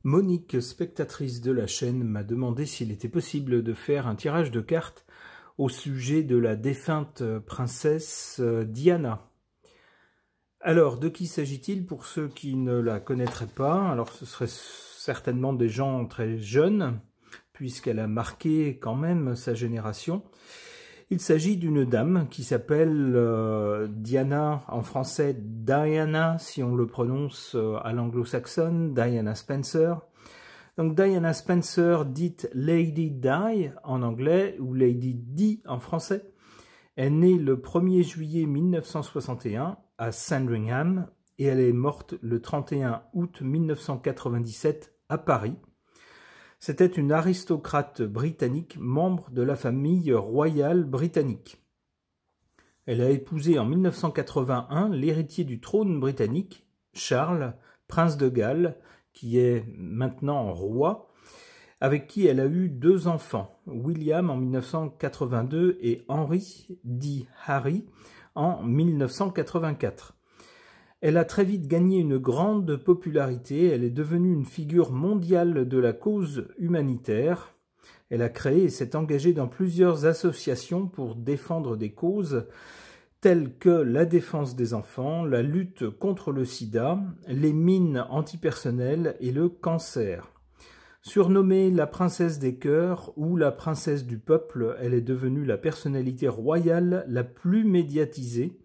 Monique, spectatrice de la chaîne, m'a demandé s'il était possible de faire un tirage de cartes au sujet de la défunte princesse Diana. Alors, de qui s'agit-il pour ceux qui ne la connaîtraient pas? Alors, ce seraient certainement des gens très jeunes, puisqu'elle a marqué quand même sa génération. Il s'agit d'une dame qui s'appelle Diana, en français Diana, si on le prononce à l'anglo-saxonne, Diana Spencer. Donc Diana Spencer, dite Lady Di en anglais, ou Lady Di en français, est née le 1er juillet 1961 à Sandringham et elle est morte le 31 août 1997 à Paris. C'était une aristocrate britannique, membre de la famille royale britannique. Elle a épousé en 1981 l'héritier du trône britannique, Charles, prince de Galles, qui est maintenant roi, avec qui elle a eu 2 enfants, William en 1982 et Henry, dit Harry, en 1984. Elle a très vite gagné une grande popularité, elle est devenue une figure mondiale de la cause humanitaire. Elle a créé et s'est engagée dans plusieurs associations pour défendre des causes telles que la défense des enfants, la lutte contre le sida, les mines antipersonnelles et le cancer. Surnommée la princesse des cœurs ou la princesse du peuple, elle est devenue la personnalité royale la plus médiatisée,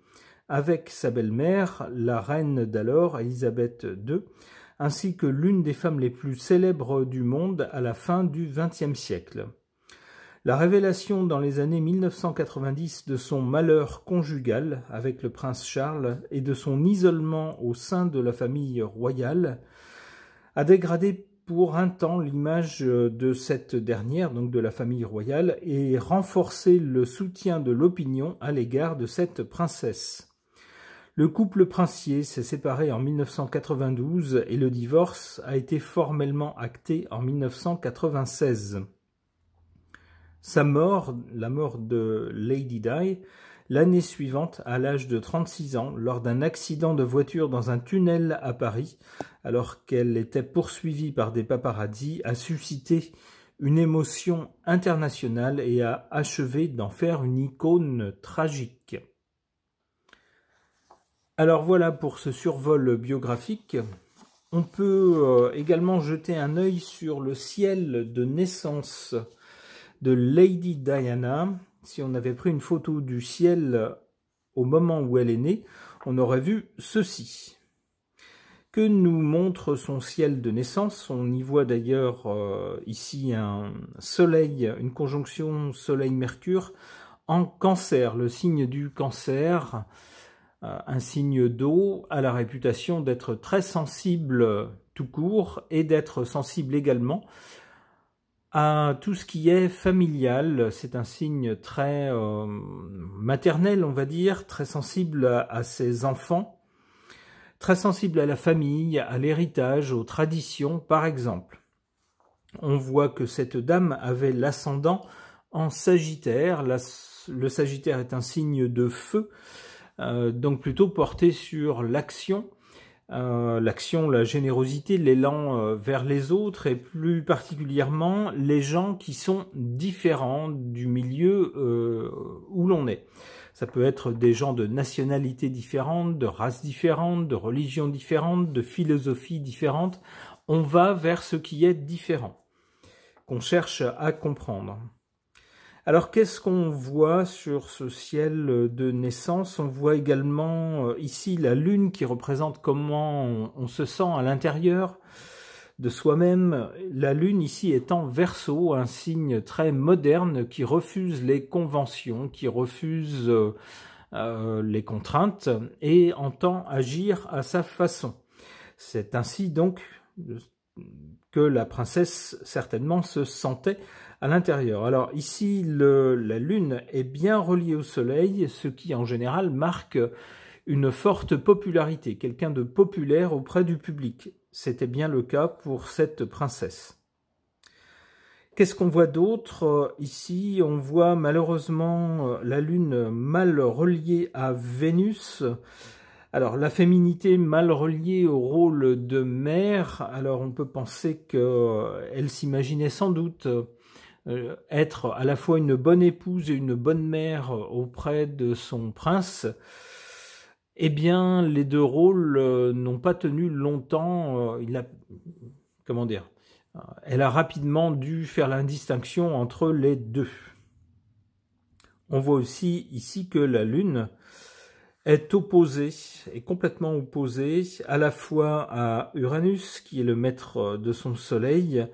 avec sa belle-mère, la reine d'alors, Élisabeth II, ainsi que l'une des femmes les plus célèbres du monde à la fin du XXe siècle. La révélation dans les années 1990 de son malheur conjugal avec le prince Charles et de son isolement au sein de la famille royale a dégradé pour un temps l'image de cette dernière, donc de la famille royale, et renforcé le soutien de l'opinion à l'égard de cette princesse. Le couple princier s'est séparé en 1992 et le divorce a été formellement acté en 1996. Sa mort, la mort de Lady Di, l'année suivante, à l'âge de 36 ans, lors d'un accident de voiture dans un tunnel à Paris, alors qu'elle était poursuivie par des paparazzis, a suscité une émotion internationale et a achevé d'en faire une icône tragique. Alors voilà pour ce survol biographique. On peut également jeter un œil sur le ciel de naissance de Lady Diana. Si on avait pris une photo du ciel au moment où elle est née, on aurait vu ceci. Que nous montre son ciel de naissance? On y voit d'ailleurs ici un soleil, une conjonction soleil-mercure en cancer, le signe du cancer. Un signe d'eau a la réputation d'être très sensible tout court et d'être sensible également à tout ce qui est familial. C'est un signe très maternel, on va dire, très sensible à ses enfants, très sensible à la famille, à l'héritage, aux traditions, par exemple. On voit que cette dame avait l'ascendant en Sagittaire. Le Sagittaire est un signe de feu, donc plutôt porté sur l'action, la générosité, l'élan vers les autres et plus particulièrement les gens qui sont différents du milieu où l'on est. Ça peut être des gens de nationalités différentes, de races différentes, de religions différentes, de philosophies différentes. On va vers ce qui est différent, qu'on cherche à comprendre. Alors, qu'est-ce qu'on voit sur ce ciel de naissance? On voit également ici la lune qui représente comment on se sent à l'intérieur de soi-même. La lune ici est en Verseau, un signe très moderne qui refuse les conventions, qui refuse les contraintes et entend agir à sa façon. C'est ainsi donc que la princesse certainement se sentait à l'intérieur. Alors ici, la lune est bien reliée au soleil, ce qui en général marque une forte popularité, quelqu'un de populaire auprès du public. C'était bien le cas pour cette princesse. Qu'est-ce qu'on voit d'autre? Ici, on voit malheureusement la lune mal reliée à Vénus, Alors, la féminité mal reliée au rôle de mère, alors on peut penser qu'elle s'imaginait sans doute être à la fois une bonne épouse et une bonne mère auprès de son prince. Eh bien, les deux rôles n'ont pas tenu longtemps. Comment dire, elle a rapidement dû faire la distinction entre les deux. On voit aussi ici que la Lune est complètement opposée à la fois à Uranus, qui est le maître de son Soleil,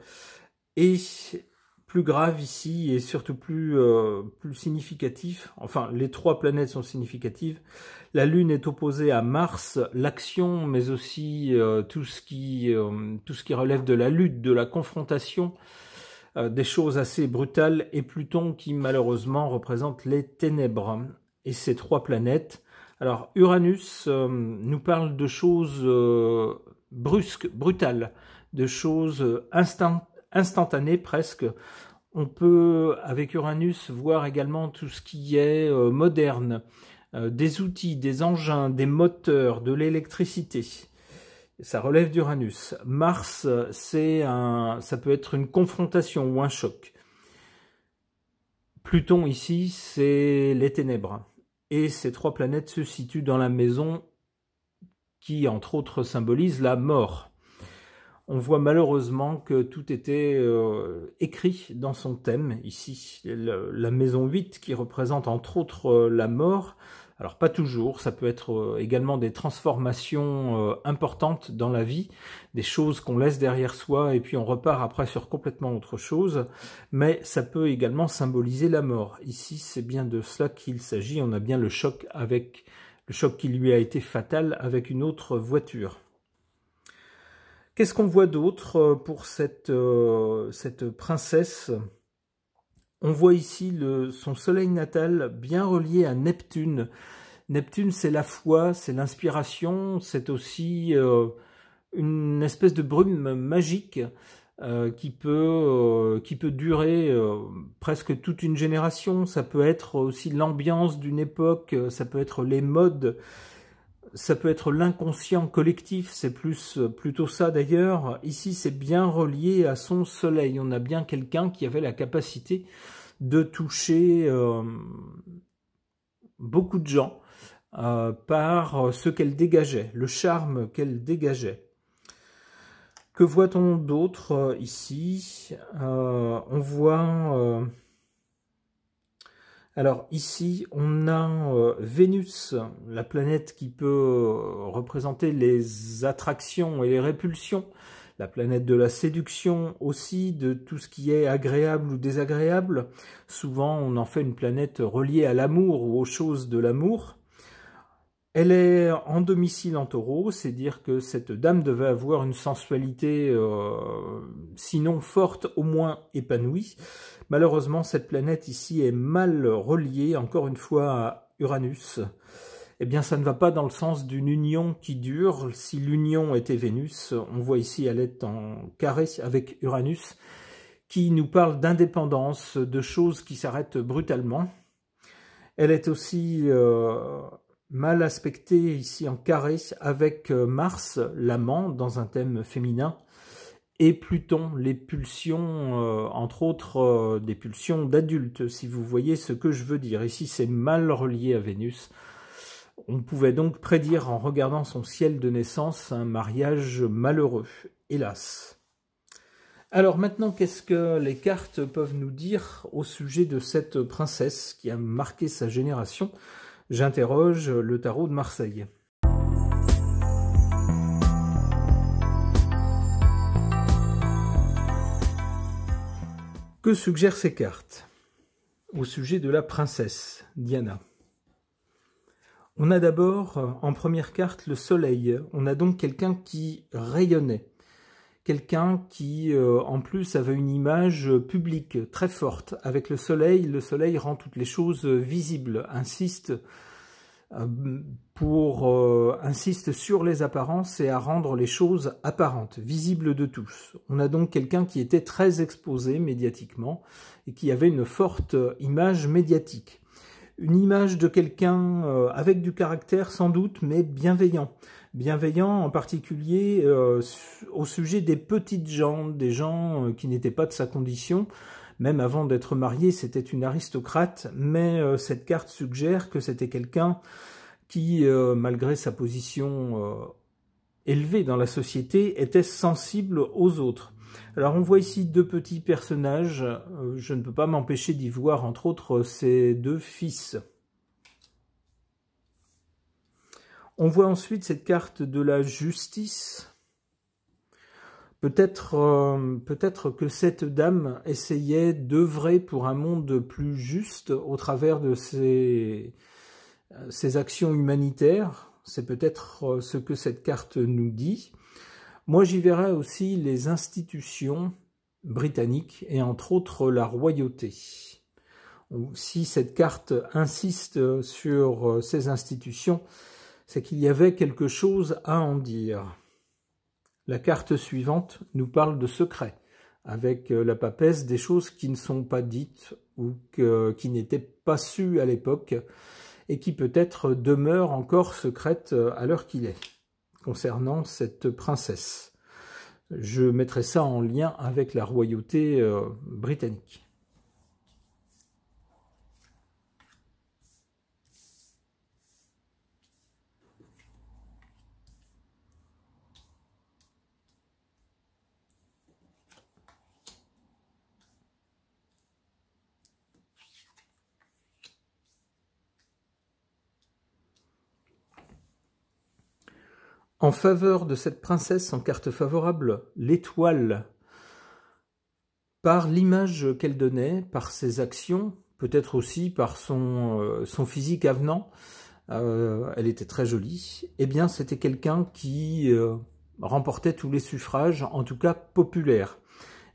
et plus grave ici, et surtout plus significatif, enfin les trois planètes sont significatives, la Lune est opposée à Mars, l'action, mais aussi tout ce qui relève de la lutte, de la confrontation, des choses assez brutales, et Pluton qui malheureusement représente les ténèbres. Et ces trois planètes, alors Uranus nous parle de choses brusques, brutales, de choses instantanées presque. On peut avec Uranus voir également tout ce qui est moderne, des outils, des engins, des moteurs, de l'électricité. Ça relève d'Uranus. Mars, ça peut être une confrontation ou un choc. Pluton ici, c'est les ténèbres. Et ces trois planètes se situent dans la maison qui, entre autres, symbolise la mort. On voit malheureusement que tout était écrit dans son thème, ici. La maison 8 qui représente entre autres la mort. Alors pas toujours, ça peut être également des transformations importantes dans la vie, des choses qu'on laisse derrière soi et puis on repart après sur complètement autre chose, mais ça peut également symboliser la mort. Ici, c'est bien de cela qu'il s'agit, on a bien le choc qui lui a été fatal avec une autre voiture. Qu'est-ce qu'on voit d'autre pour cette princesse ? On voit ici son soleil natal bien relié à Neptune. Neptune, c'est la foi, c'est l'inspiration, c'est aussi une espèce de brume magique qui peut durer presque toute une génération. Ça peut être aussi l'ambiance d'une époque, ça peut être les modes, ça peut être l'inconscient collectif, c'est plutôt ça d'ailleurs. Ici, c'est bien relié à son soleil. On a bien quelqu'un qui avait la capacité de toucher beaucoup de gens par ce qu'elle dégageait, le charme qu'elle dégageait. Que voit-on d'autre ici? On voit... Alors ici, on a Vénus, la planète qui peut représenter les attractions et les répulsions, la planète de la séduction aussi, de tout ce qui est agréable ou désagréable. Souvent, on en fait une planète reliée à l'amour ou aux choses de l'amour. Elle est en domicile en Taureau, c'est dire que cette dame devait avoir une sensualité, sinon forte, au moins épanouie. Malheureusement, cette planète ici est mal reliée, encore une fois, à Uranus. Eh bien, ça ne va pas dans le sens d'une union qui dure. Si l'union était Vénus, on voit ici, elle est en carré avec Uranus, qui nous parle d'indépendance, de choses qui s'arrêtent brutalement. Elle est aussi mal aspectée ici en carré avec Mars, l'amant, dans un thème féminin. Et Pluton, les pulsions, entre autres des pulsions d'adultes, si vous voyez ce que je veux dire. Ici, c'est mal relié à Vénus. On pouvait donc prédire en regardant son ciel de naissance un mariage malheureux, hélas. Alors maintenant, qu'est-ce que les cartes peuvent nous dire au sujet de cette princesse qui a marqué sa génération? J'interroge le tarot de Marseille. Que suggèrent ces cartes au sujet de la princesse Diana? On a d'abord, en première carte, le soleil. On a donc quelqu'un qui rayonnait. Quelqu'un qui, en plus, avait une image publique très forte. Avec le soleil rend toutes les choses visibles, insiste sur les apparences et à rendre les choses apparentes, visibles de tous. On a donc quelqu'un qui était très exposé médiatiquement et qui avait une forte image médiatique. Une image de quelqu'un avec du caractère sans doute, mais bienveillant. Bienveillant en particulier au sujet des petites gens, des gens qui n'étaient pas de sa condition. Même avant d'être marié, c'était une aristocrate, mais cette carte suggère que c'était quelqu'un qui, malgré sa position élevée dans la société, était sensible aux autres. Alors on voit ici deux petits personnages, je ne peux pas m'empêcher d'y voir entre autres ses deux fils. On voit ensuite cette carte de la justice. Peut-être que cette dame essayait d'œuvrer pour un monde plus juste au travers de ses actions humanitaires. C'est peut-être ce que cette carte nous dit. Moi, j'y verrais aussi les institutions britanniques et entre autres la royauté. Si cette carte insiste sur ces institutions, c'est qu'il y avait quelque chose à en dire. La carte suivante nous parle de secret, avec la papesse des choses qui ne sont pas dites ou qui n'étaient pas sues à l'époque et qui peut-être demeurent encore secrètes à l'heure qu'il est. Concernant cette princesse. Je mettrai ça en lien avec la royauté britannique. En faveur de cette princesse en carte favorable, l'étoile, par l'image qu'elle donnait, par ses actions, peut-être aussi par son physique avenant, elle était très jolie, eh bien c'était quelqu'un qui remportait tous les suffrages, en tout cas populaires.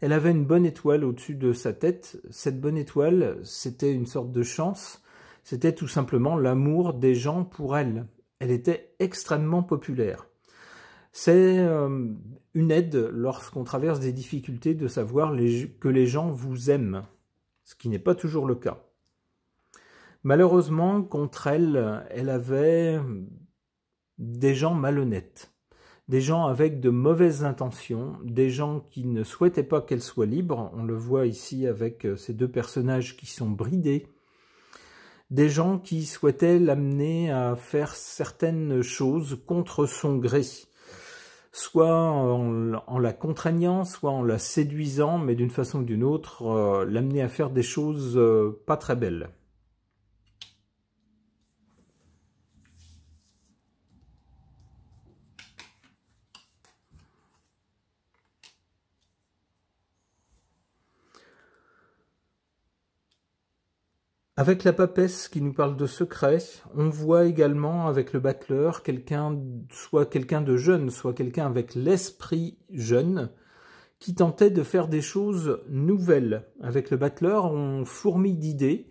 Elle avait une bonne étoile au-dessus de sa tête. Cette bonne étoile, c'était une sorte de chance, c'était tout simplement l'amour des gens pour elle. Elle était extrêmement populaire. C'est une aide lorsqu'on traverse des difficultés de savoir que les gens vous aiment, ce qui n'est pas toujours le cas. Malheureusement, contre elle, elle avait des gens malhonnêtes, des gens avec de mauvaises intentions, des gens qui ne souhaitaient pas qu'elle soit libre, on le voit ici avec ces deux personnages qui sont bridés, des gens qui souhaitaient l'amener à faire certaines choses contre son gré, soit en la contraignant, soit en la séduisant, mais d'une façon ou d'une autre, l'amener à faire des choses pas très belles. Avec la papesse qui nous parle de secret, on voit également avec le battleur soit quelqu'un de jeune, soit quelqu'un avec l'esprit jeune, qui tentait de faire des choses nouvelles. Avec le battleur, on fourmille d'idées,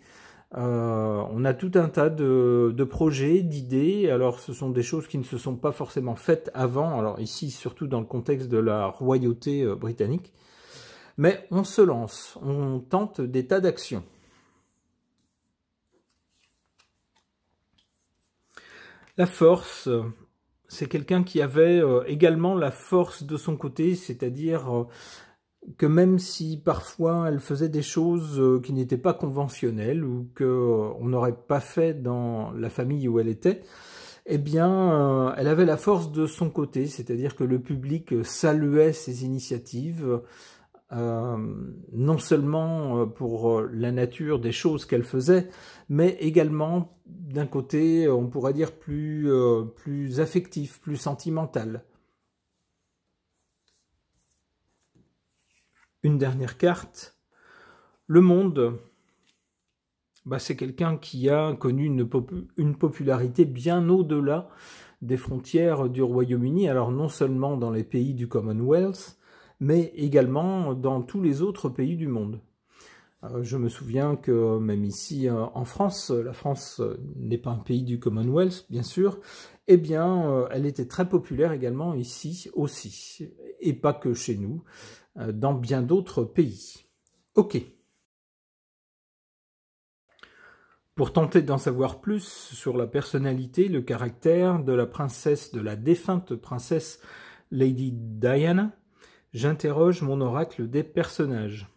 on a tout un tas de projets, d'idées. Alors ce sont des choses qui ne se sont pas forcément faites avant, alors ici surtout dans le contexte de la royauté britannique, mais on se lance, on tente des tas d'actions. La force, c'est quelqu'un qui avait également la force de son côté, c'est-à-dire que même si parfois elle faisait des choses qui n'étaient pas conventionnelles ou qu'on n'aurait pas fait dans la famille où elle était, eh bien, elle avait la force de son côté, c'est-à-dire que le public saluait ses initiatives, non seulement pour la nature des choses qu'elle faisait, mais également d'un côté, on pourrait dire plus affectif, plus sentimental. Une dernière carte. Le monde, c'est quelqu'un qui a connu une popularité bien au-delà des frontières du Royaume-Uni, alors non seulement dans les pays du Commonwealth, mais également dans tous les autres pays du monde. Je me souviens que même ici en France, la France n'est pas un pays du Commonwealth, bien sûr, eh bien, elle était très populaire également ici aussi, et pas que chez nous, dans bien d'autres pays. Ok. Pour tenter d'en savoir plus sur la personnalité, le caractère de la défunte princesse Lady Diana, j'interroge mon oracle des personnages.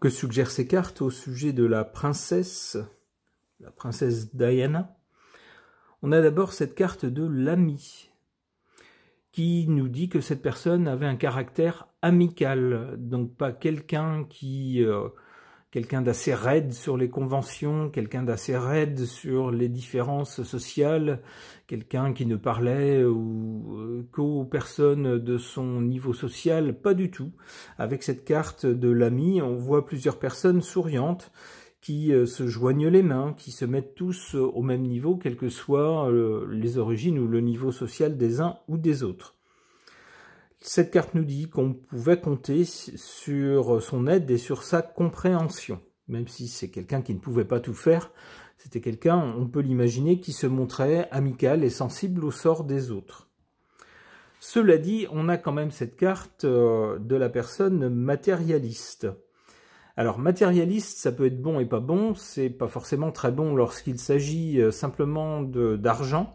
Que suggèrent ces cartes au sujet de la princesse Diana? On a d'abord cette carte de l'ami, qui nous dit que cette personne avait un caractère amical, donc pas quelqu'un d'assez raide sur les conventions, quelqu'un d'assez raide sur les différences sociales, quelqu'un qui ne parlait qu'aux personnes de son niveau social, pas du tout. Avec cette carte de l'ami, on voit plusieurs personnes souriantes qui se joignent les mains, qui se mettent tous au même niveau, quelles que soient les origines ou le niveau social des uns ou des autres. Cette carte nous dit qu'on pouvait compter sur son aide et sur sa compréhension. Même si c'est quelqu'un qui ne pouvait pas tout faire, c'était quelqu'un, on peut l'imaginer, qui se montrait amical et sensible au sort des autres. Cela dit, on a quand même cette carte de la personne matérialiste. Alors, matérialiste, ça peut être bon et pas bon, c'est pas forcément très bon lorsqu'il s'agit simplement d'argent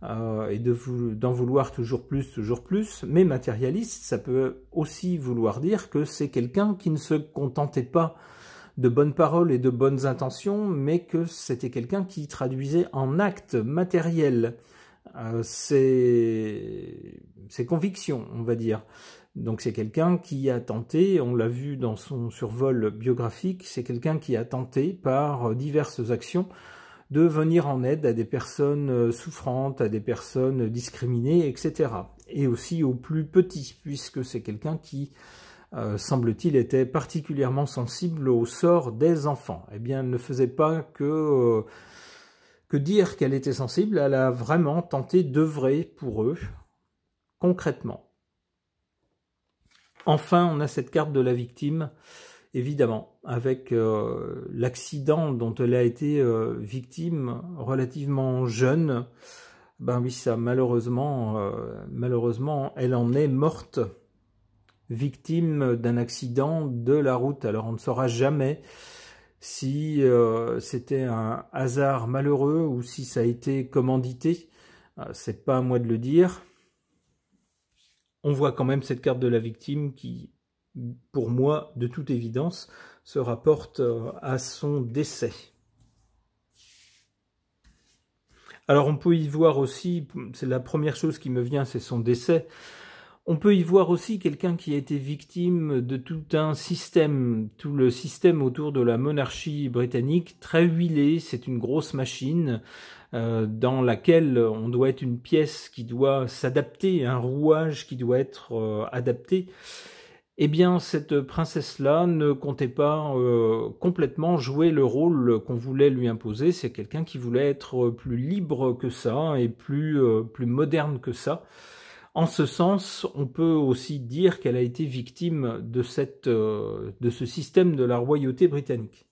et d'en vouloir toujours plus, mais matérialiste, ça peut aussi vouloir dire que c'est quelqu'un qui ne se contentait pas de bonnes paroles et de bonnes intentions, mais que c'était quelqu'un qui traduisait en actes matériels ses convictions, on va dire. Donc c'est quelqu'un qui a tenté, on l'a vu dans son survol biographique, c'est quelqu'un qui a tenté par diverses actions de venir en aide à des personnes souffrantes, à des personnes discriminées, etc. Et aussi aux plus petits, puisque c'est quelqu'un qui, semble-t-il, était particulièrement sensible au sort des enfants. Eh bien, elle ne faisait pas que dire qu'elle était sensible, elle a vraiment tenté d'œuvrer pour eux, concrètement. Enfin, on a cette carte de la victime, évidemment, avec l'accident dont elle a été victime relativement jeune. Ben oui, ça, malheureusement, elle en est morte, victime d'un accident de la route. Alors, on ne saura jamais si c'était un hasard malheureux ou si ça a été commandité. C'est pas à moi de le dire. On voit quand même cette carte de la victime qui, pour moi, de toute évidence, se rapporte à son décès. Alors on peut y voir aussi, c'est la première chose qui me vient, c'est son décès. On peut y voir aussi quelqu'un qui a été victime de tout un système, tout le système autour de la monarchie britannique, très huilé, c'est une grosse machine dans laquelle on doit être une pièce qui doit s'adapter, un rouage qui doit être adapté. Eh bien, cette princesse-là ne comptait pas complètement jouer le rôle qu'on voulait lui imposer. C'est quelqu'un qui voulait être plus libre que ça et plus moderne que ça. En ce sens, on peut aussi dire qu'elle a été victime de ce système de la royauté britannique.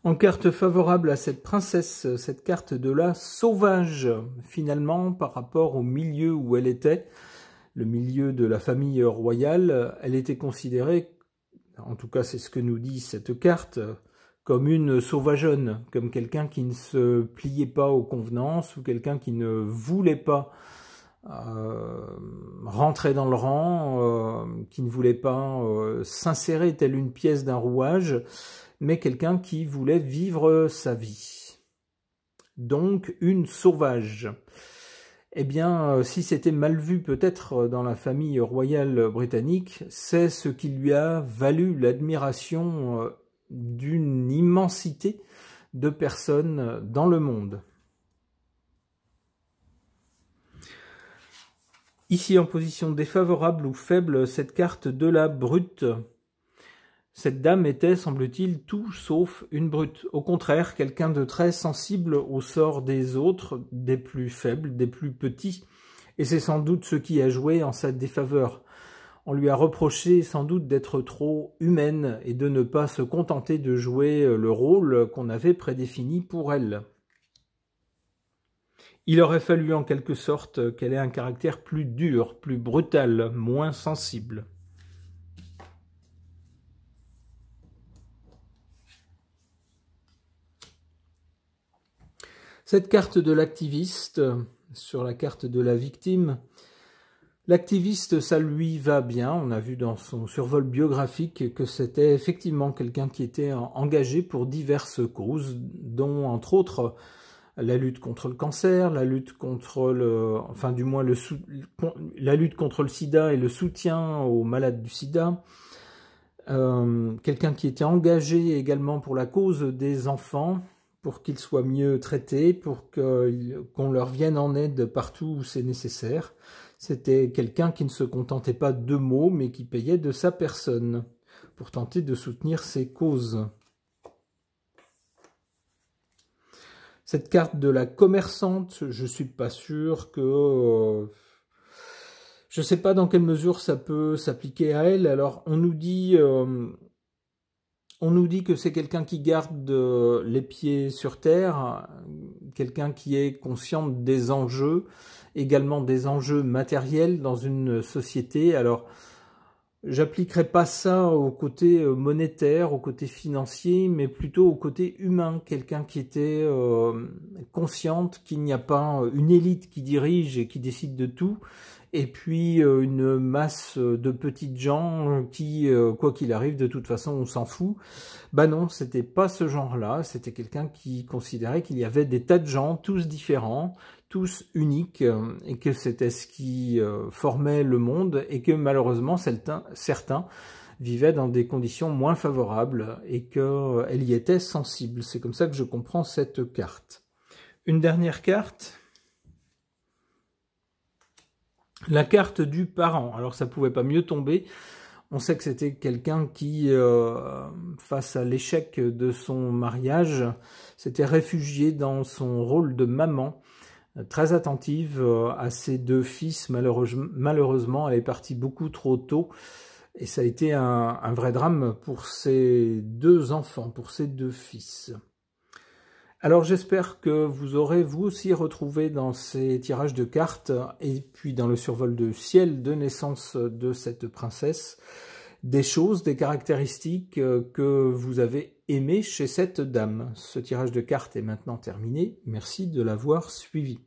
En carte favorable à cette princesse, cette carte de la sauvage, finalement, par rapport au milieu où elle était, le milieu de la famille royale, elle était considérée, en tout cas c'est ce que nous dit cette carte, comme une sauvageonne, comme quelqu'un qui ne se pliait pas aux convenances, ou quelqu'un qui ne voulait pas rentrer dans le rang, qui ne voulait pas s'insérer telle une pièce d'un rouage, mais quelqu'un qui voulait vivre sa vie. Donc une sauvage. Eh bien, si c'était mal vu peut-être dans la famille royale britannique, c'est ce qui lui a valu l'admiration d'une immensité de personnes dans le monde. Ici, en position défavorable ou faible, cette carte de la brute. Cette dame était, semble-t-il, tout sauf une brute. Au contraire, quelqu'un de très sensible au sort des autres, des plus faibles, des plus petits. Et c'est sans doute ce qui a joué en sa défaveur. On lui a reproché sans doute d'être trop humaine et de ne pas se contenter de jouer le rôle qu'on avait prédéfini pour elle. Il aurait fallu en quelque sorte qu'elle ait un caractère plus dur, plus brutal, moins sensible. Cette carte de l'activiste, sur la carte de la victime, l'activiste, ça lui va bien. On a vu dans son survol biographique que c'était effectivement quelqu'un qui était engagé pour diverses causes, dont entre autres la lutte contre le cancer, la lutte contre la lutte contre le sida et le soutien aux malades du sida. Quelqu'un qui était engagé également pour la cause des enfants, pour qu'ils soient mieux traités, pour qu'on leur vienne en aide partout où c'est nécessaire. C'était quelqu'un qui ne se contentait pas de mots, mais qui payait de sa personne pour tenter de soutenir ses causes. Cette carte de la commerçante, je suis pas sûr que... je ne sais pas dans quelle mesure ça peut s'appliquer à elle. Alors, on nous dit que c'est quelqu'un qui garde les pieds sur terre, quelqu'un qui est conscient des enjeux, également des enjeux matériels dans une société. Alors, j'appliquerai pas ça au côté monétaire, au côté financier, mais plutôt au côté humain. Quelqu'un qui était consciente qu'il n'y a pas une élite qui dirige et qui décide de tout, et puis une masse de petites gens qui, quoi qu'il arrive, de toute façon, on s'en fout. Bah non, c'était pas ce genre-là. C'était quelqu'un qui considérait qu'il y avait des tas de gens, tous différents, tous uniques, et que c'était ce qui formait le monde, et que malheureusement certains vivaient dans des conditions moins favorables, et qu'elle y était sensible. C'est comme ça que je comprends cette carte. Une dernière carte. La carte du parent. Alors ça pouvait pas mieux tomber. On sait que c'était quelqu'un qui, face à l'échec de son mariage, s'était réfugié dans son rôle de maman, très attentive à ses deux fils. Malheureusement, elle est partie beaucoup trop tôt. Et ça a été un vrai drame pour ses deux enfants, pour ses deux fils. Alors j'espère que vous aurez vous aussi retrouvé dans ces tirages de cartes et puis dans le survol de ciel de naissance de cette princesse des choses, des caractéristiques que vous avez aimées chez cette dame. Ce tirage de cartes est maintenant terminé. Merci de l'avoir suivi.